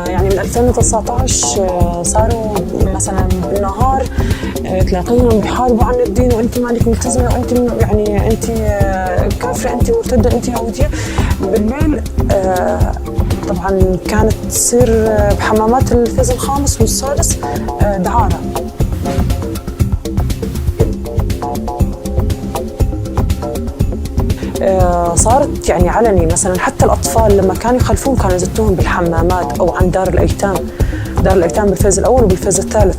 يعني من 2019 صاروا مثلا بالنهار تلاقيهم بيحاربوا عن الدين، وانت مالك ملتزمه، وانت يعني انت كافره، انت مرتده، انت يهوديه. بالليل طبعا كانت تصير بحمامات الفيز الخامس والسادس دعاره. صارت يعني علني، مثلا حتى الأطفال لما كانوا يخلفون كانوا يزتوهم بالحمامات أو عن دار الأيتام. دار الأيتام بالفيز الأول وبالفيز الثالث.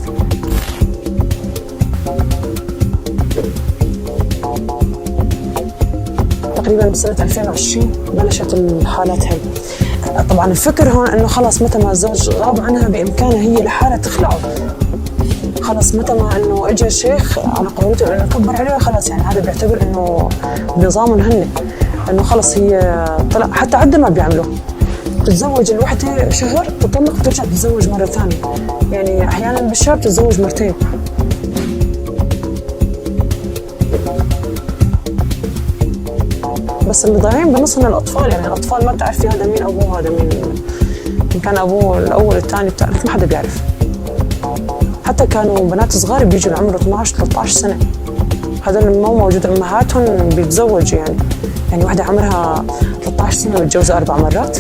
تقريبا بسنة 2020 بلشت الحالات هاي. طبعا الفكر هون انه خلص متى ما الزوج غاب عنها بامكانها هي لحالها تخلعه. خلص متى ما انه اجى شيخ على قولته انه كبر عليها، خلص يعني هذا بيعتبر انه نظامهم هن، انه خلص هي طلع. حتى عدة ما بيعملوا، تتزوج الوحدة شهر تطلق وترجع تتزوج مرة ثانية. يعني احيانا بالشاب تتزوج مرتين. بس اللي ضايعين بالنص من الاطفال، يعني الاطفال ما بتعرفي هذا مين ابوه، هذا مين إن كان ابوه الاول الثاني بتعرف، ما حدا بيعرف. حتى كانوا بنات صغار بيجوا بعمر 12 13 سنه، هذا مو موجود. امهاتهم بيتزوجوا يعني واحده عمرها 13 سنه متجوزه 4 مرات.